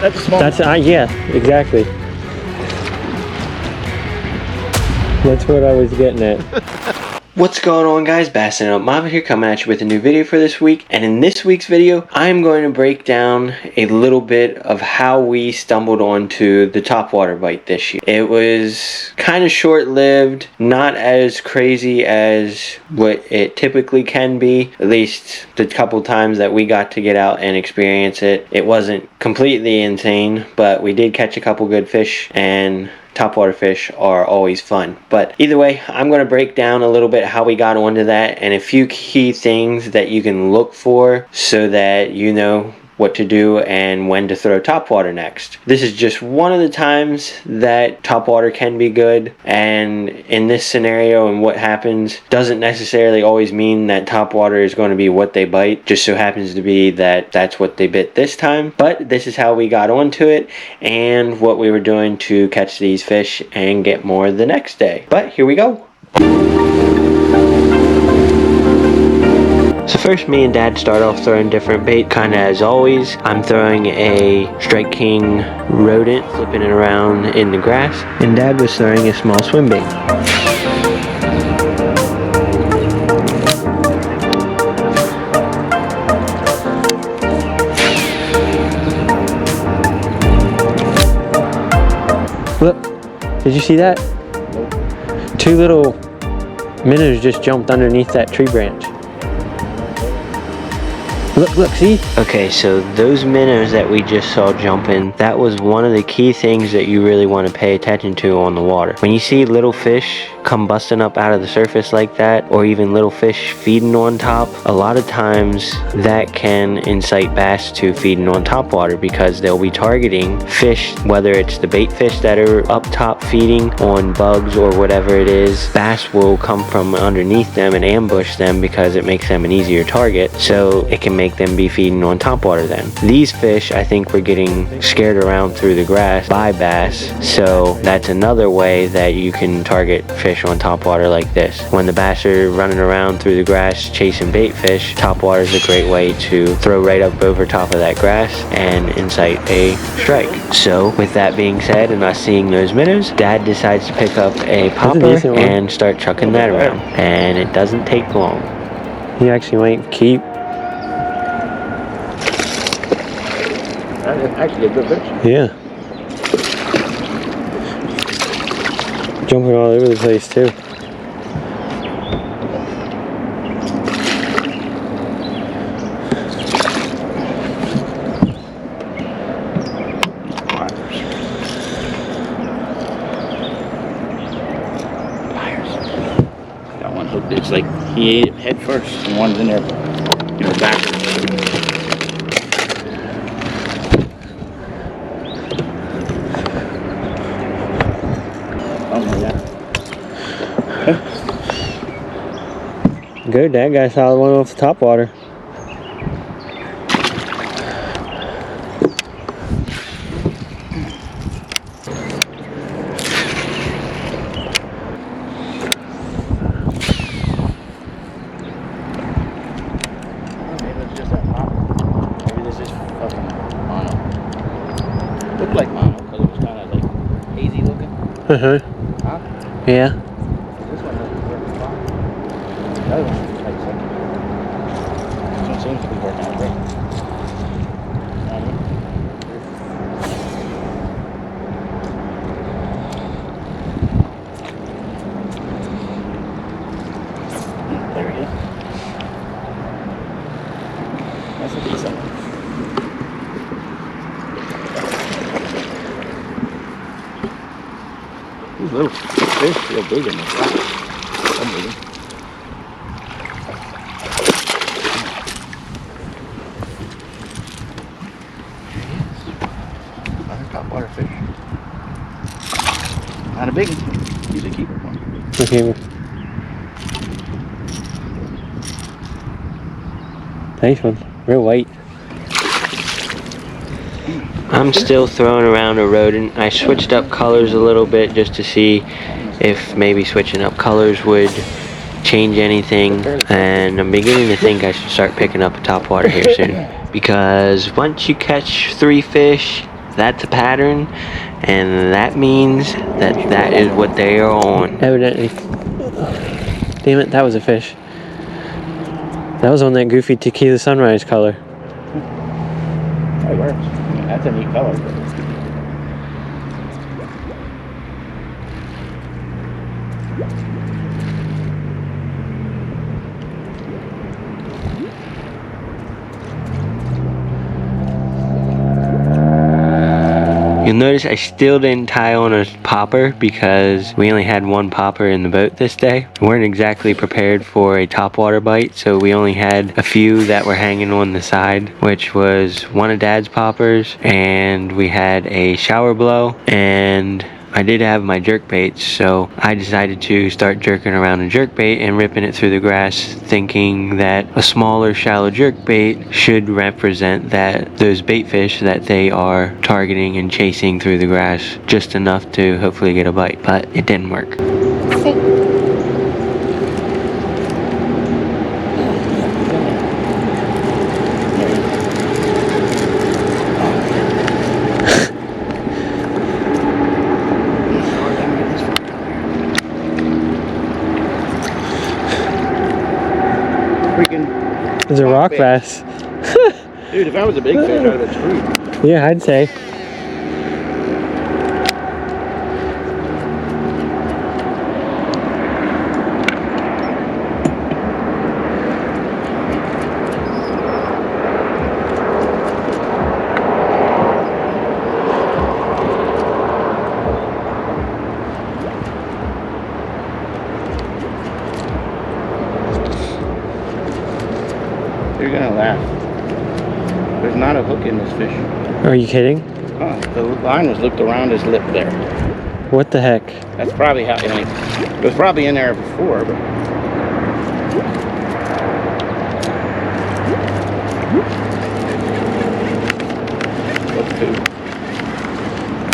That's a small. Yeah, exactly. That's what I was getting at. What's going on, guys? Bassin' Up Mama here, coming at you with a new video for this week. And in this week's video, I'm going to break down a little bit of how we stumbled onto the topwater bite this year. It was kind of short-lived, not as crazy as what it typically can be. At least the couple times that we got to get out and experience it. It wasn't completely insane, but we did catch a couple good fish, and topwater fish are always fun. But either way, I'm going to break down a little bit how we got onto that and a few key things that you can look for so that you know what to do and when to throw topwater next. This is just one of the times that topwater can be good, and in this scenario and what happens doesn't necessarily always mean that topwater is going to be what they bite. Just so happens to be that that's what they bit this time. But this is how we got onto it and what we were doing to catch these fish and get more the next day. But here we go. So first, me and Dad start off throwing different bait, kind of as always. I'm throwing a Strike King rodent, flipping it around in the grass, and Dad was throwing a small swim bait. Look, did you see that? Two little minnows just jumped underneath that tree branch. Look, see? Okay, so those minnows that we just saw jumping, that was one of the key things that you really want to pay attention to on the water. When you see little fish come busting up out of the surface like that, or even little fish feeding on top, a lot of times that can incite bass to feeding on top water because they'll be targeting fish, whether it's the bait fish that are up top feeding on bugs or whatever it is. Bass will come from underneath them and ambush them because it makes them an easier target, so it can make them be feeding on topwater then. These fish, I think, were getting scared around through the grass by bass, so that's another way that you can target fish on topwater like this. When the bass are running around through the grass chasing bait fish, topwater is a great way to throw right up over top of that grass and incite a strike. So with that being said, and us seeing those minnows, Dad decides to pick up a popper and start chucking that around, and it doesn't take long. He actually might keep. Actually a good fish. Yeah. Jumping all over the place too. Got one hooked. It's like he ate it head first, and one's in there, you know, backwards. Good, that guy saw one off the topwater. Maybe it's just that mono. Maybe this is fucking mono. Looked like mono because it was kind of like hazy looking. Uh-huh. Huh? Yeah. This one doesn't work as well. The other one is like second. This one seems to be working out great. There he is. That's a decent one. These little fish feel big in this water. Some of them. Another topwater fish. Not a big one. He's a keeper one. Okay. Nice one. Real white. I'm still throwing around a rodent. I switched up colors a little bit just to see if maybe switching up colors would change anything, and I'm beginning to think I should start picking up a topwater here soon, because once you catch 3 fish that's a pattern, and that means that is what they are on. Evidently. Damn it, that was a fish. That was on that goofy tequila sunrise color. It works. I mean, that's a neat color. You'll notice I still didn't tie on a popper because we only had one popper in the boat this day. We weren't exactly prepared for a topwater bite, so we only had a few that were hanging on the side, which was one of Dad's poppers, and we had a shower blow, and I did have my jerk baits, so I decided to start jerking around a jerk bait and ripping it through the grass, thinking that a smaller shallow jerk bait should represent those bait fish that they are targeting and chasing through the grass, just enough to hopefully get a bite, but it didn't work. It's a rock bass. Dude, if I was a big fish, I'd have been screwed. Yeah, I'd say. You're gonna laugh. There's not a hook in this fish. Are you kidding? The line was looped around his lip there. What the heck? That's probably how, I mean, it was probably in there before, but. What's food?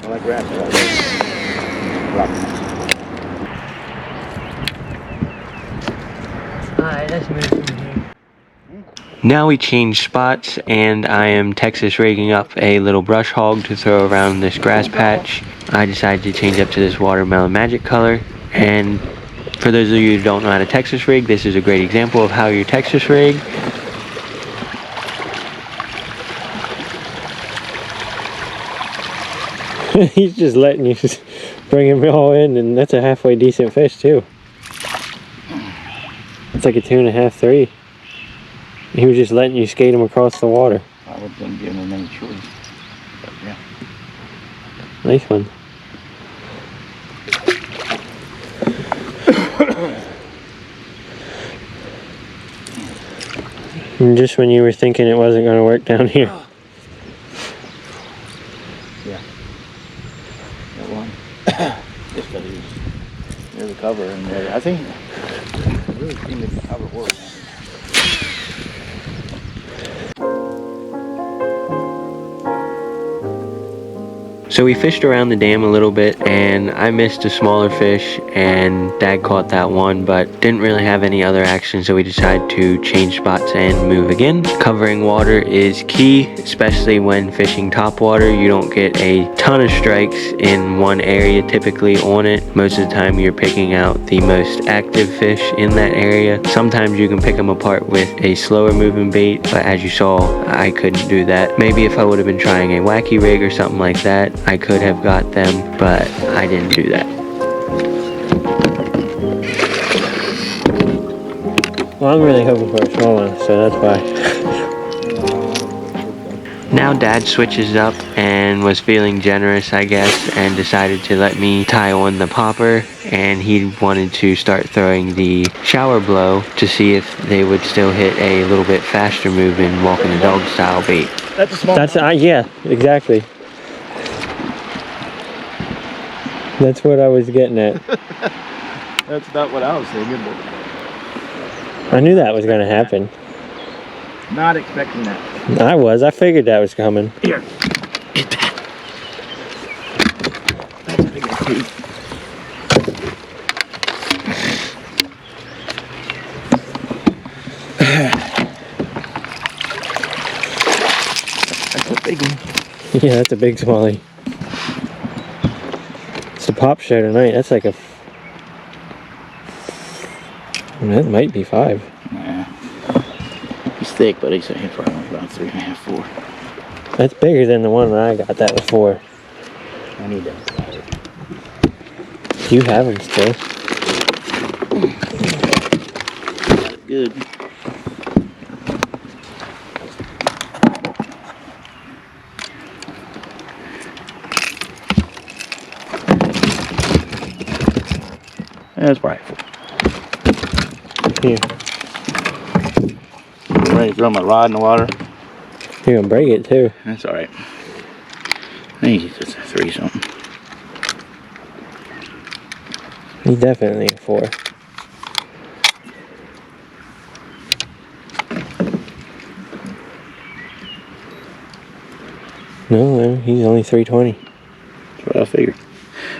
I like rats. I like rats. Alright, let's move from here. Now we change spots, and I am Texas rigging up a little brush hog to throw around this grass patch. I decided to change up to this watermelon magic color, and for those of you who don't know how to Texas rig, this is a great example of how you Texas rig. He's just letting you bring him all in, and that's a halfway decent fish too. It's like a 2.5, 3. He was just letting you skate him across the water. I would have been giving him any choice. But yeah. Nice one. And just when you were thinking it wasn't going to work down here. Yeah. That one. Just that he was near the cover, and I think it really seemed like the cover worked. So we fished around the dam a little bit, and I missed a smaller fish, and Dad caught that one, but didn't really have any other action, so we decided to change spots and move again. Covering water is key, especially when fishing topwater. You don't get a ton of strikes in one area typically on it. Most of the time you're picking out the most active fish in that area. Sometimes you can pick them apart with a slower moving bait, but as you saw, I couldn't do that. Maybe if I would have been trying a wacky rig or something like that, I could have got them, but I didn't do that. Well, I'm really hoping for a small one, so that's why. Now Dad switches up and was feeling generous, I guess, and decided to let me tie on the popper, and he wanted to start throwing the shower blow to see if they would still hit a little bit faster moving walking the dog style bait. That's a small one. Yeah, exactly. That's what I was getting at. That's not what I was thinking, but I knew that was going to happen. not expecting that. I figured that was coming. Here, get that. That's a big piece. That's a big one. Yeah, that's a big smallie. It's a pop show tonight. That's like a... That might be 5. Nah. He's thick, but he's probably about 3.5, 4. That's bigger than the one that I got. That was 4. I need that flatter. You have them still. Good. That's right. Here. I'm ready to throw my rod in the water. You're gonna break it too. That's alright. I think he's just a 3 something. He's definitely a 4. No, he's only 320. That's what I figured.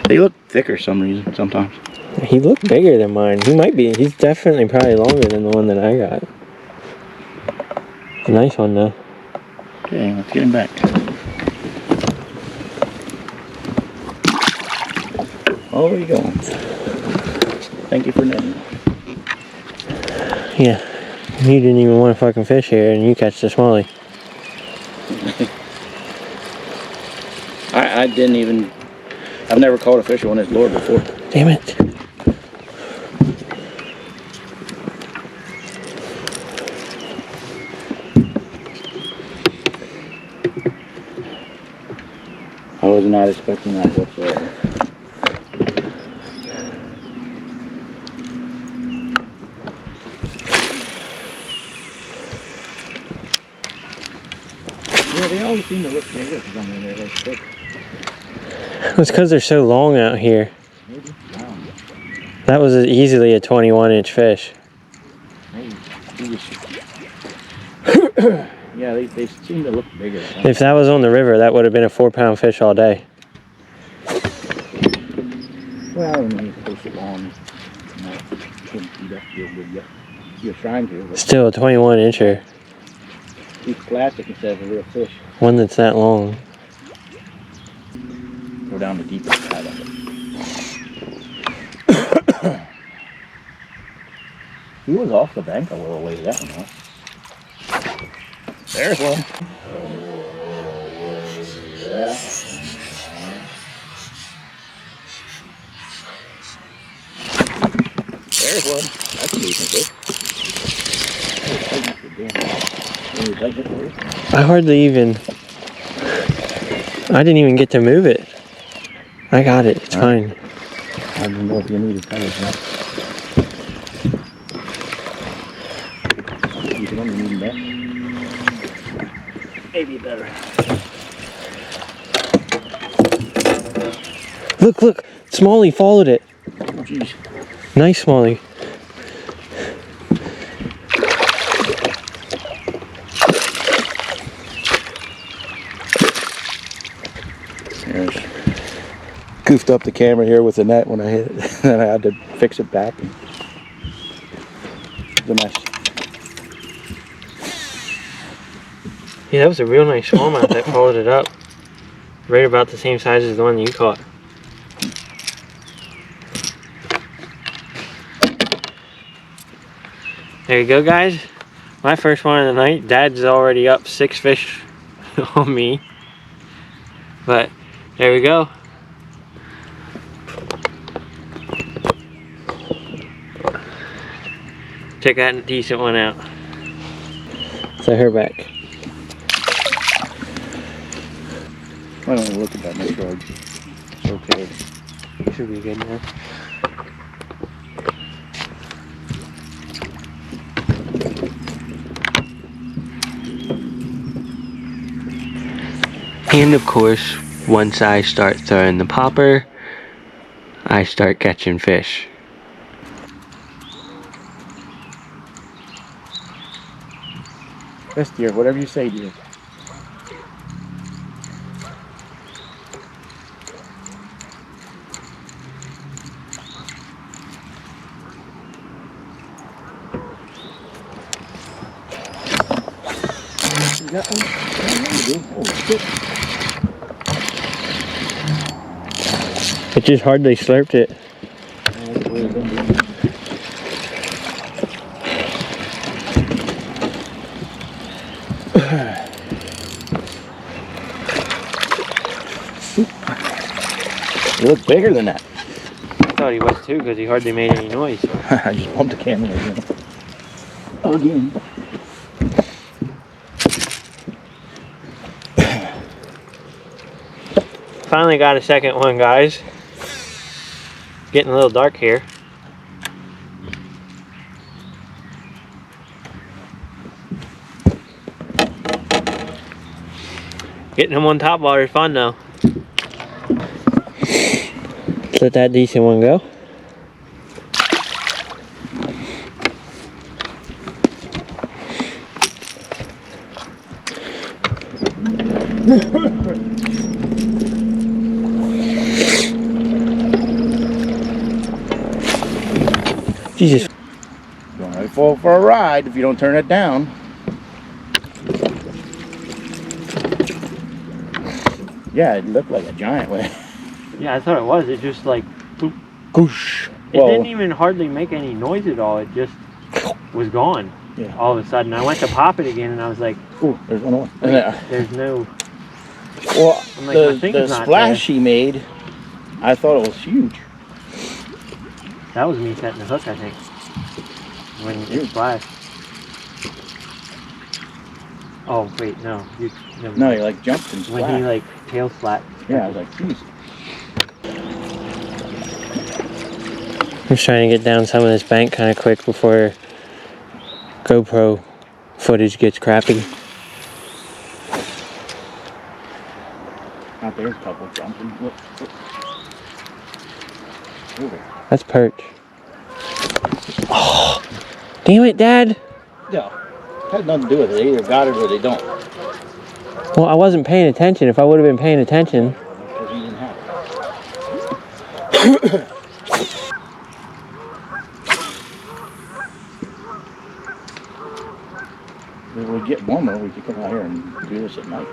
They look thicker for some reason sometimes. He looked bigger than mine. He might be. He's definitely probably longer than the one that I got. It's a nice one though. Okay, let's get him back. Oh, where you going? Thank you for netting. Yeah. You didn't even want to fucking fish here and you catch the smallie. I didn't even... I've never caught a fish on this lure before. Damn it. I was not expecting that whatsoever. Yeah, they always seem to look bigger because I mean they're like thick. It's because they're so long out here. Maybe. Wow. That was easily a 21-inch fish. Maybe. Yeah, they seem to look bigger. If that was on the river, that would have been a 4-pound fish all day. Well, I mean, you push it long. You know, couldn't eat up real good yet. You're trying to. But Still a 21-incher. it's plastic instead of a real fish. One that's that long. Go down the deeper side of it. He was off the bank a little ways, that one was. There's one. There's one. That's a decent fish. I didn't even get to move it. I got it. It's fine. I don't know if you need it. You can only need that. Maybe better. Look. Smallie followed it. Oh, jeez. Nice smallie. Goofed up the camera here with the net when I hit it. Then I had to fix it back. It's a mess. Yeah, that was a real nice smallmouth that followed it up. Right about the same size as the one you caught. There you go, guys. My first one of the night. Dad's already up 6 fish on me. But there we go. Check that decent one out. Set her back. I don't look at that, make sure it's okay. Should be good now. And of course, once I start throwing the popper, I start catching fish. Yes, dear, whatever you say, dear. You got one? Oh, shit. It just hardly slurped it. That's the way it's gonna be. You look bigger than that. I thought he was too because he hardly made any noise. I just bumped the camera again. Again. Finally got a second one, guys. Getting a little dark here. Getting him on top water is fun though. Let that decent one go. Jesus. Going right for a ride if you don't turn it down. Yeah, it looked like a giant one. Yeah, I thought it was. It just like boop. Goosh. It didn't even hardly make any noise at all. It just was gone. Yeah. All of a sudden, I went to pop it again, and I was like, Ooh, there's one more. "There's no." Well, I'm like, my finger's the not splash he made, I thought it was huge. That was me setting the hook, I think. When it splashed. Oh wait, no. No, he like jumped and splashed. When he like tail slapped. Yeah, I was like, geez. I'm just trying to get down some of this bank kind of quick before GoPro footage gets crappy. Out there's a couple jumping. Look. Over. That's perch. Oh, damn it, Dad. Yeah. Had nothing to do with it. They either got it or they don't. Well, I wasn't paying attention. If I would have been paying attention. Because you didn't have it. If we get warmer, we could come out here and do this at night.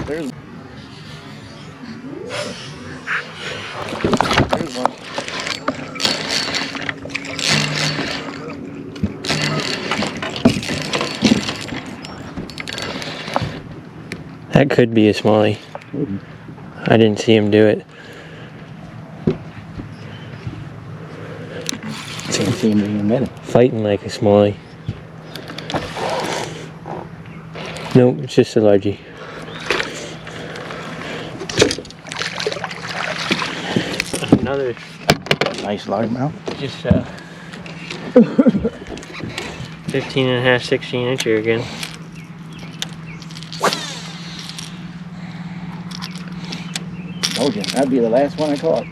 There's one. That could be a smallie. I didn't see him do it. Can't see him in a minute. Fighting like a smallie. Nope, it's just a largie. Another Nice largemouth. just 15 and a half, 16 incher again. Told you, that'd be the last one I caught.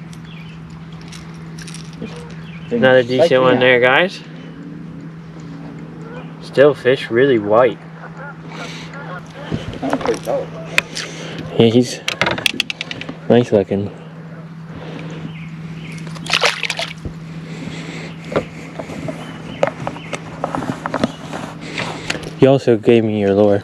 Another decent one there, guys. Still fish really white. That was pretty tall. Yeah, he's nice looking. You also gave me your lure.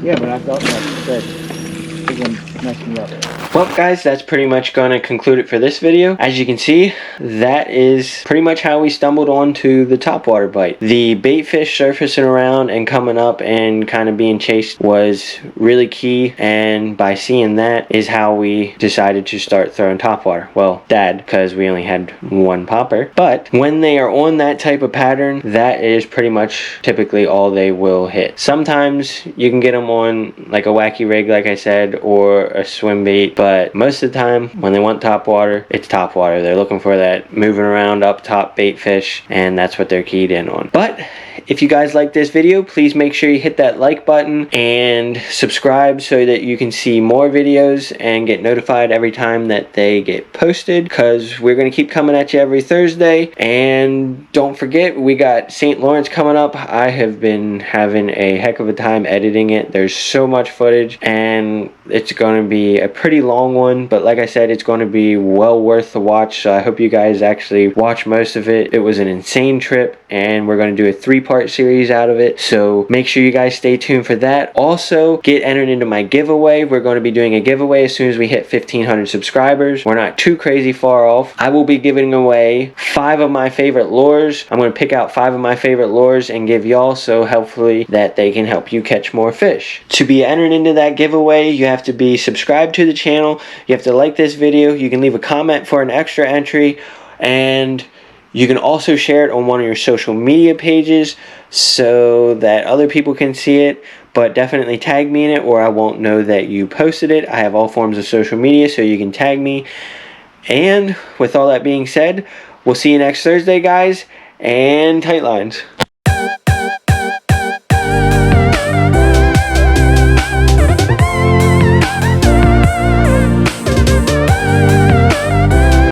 Yeah, but I thought, like you said, it was gonna mess me up. Well guys, that's pretty much going to conclude it for this video. As you can see, that is pretty much how we stumbled onto the topwater bite. The bait fish surfacing around and coming up and kind of being chased was really key, and by seeing that is how we decided to start throwing topwater. Well, Dad, because we only had one popper. But when they are on that type of pattern, that is pretty much typically all they will hit. Sometimes you can get them on like a wacky rig, like I said, or a swim bait, but most of the time when they want topwater, it's topwater. They're looking for that moving around up top bait fish, and that's what they're keyed in on. But if you guys like this video, please make sure you hit that like button and subscribe so that you can see more videos and get notified every time that they get posted, because we're going to keep coming at you every Thursday. And don't forget, we got St. Lawrence coming up. I have been having a heck of a time editing it. There's so much footage, and it's going to be a pretty long one, but like I said, it's going to be well worth the watch, so I hope you guys actually watch most of it. It was an insane trip, and we're going to do a 3-part series out of it, so make sure you guys stay tuned for that. Also, get entered into my giveaway. We're going to be doing a giveaway as soon as we hit 1,500 subscribers. We're not too crazy far off. I will be giving away 5 of my favorite lures. I'm going to pick out 5 of my favorite lures and give y'all, so hopefully that they can help you catch more fish. To be entered into that giveaway, you have to be subscribed to the channel, you have to like this video, you can leave a comment for an extra entry, and you can also share it on one of your social media pages so that other people can see it, but definitely tag me in it or I won't know that you posted it. I have all forms of social media, so you can tag me. And with all that being said, we'll see you next Thursday, guys, and tight lines.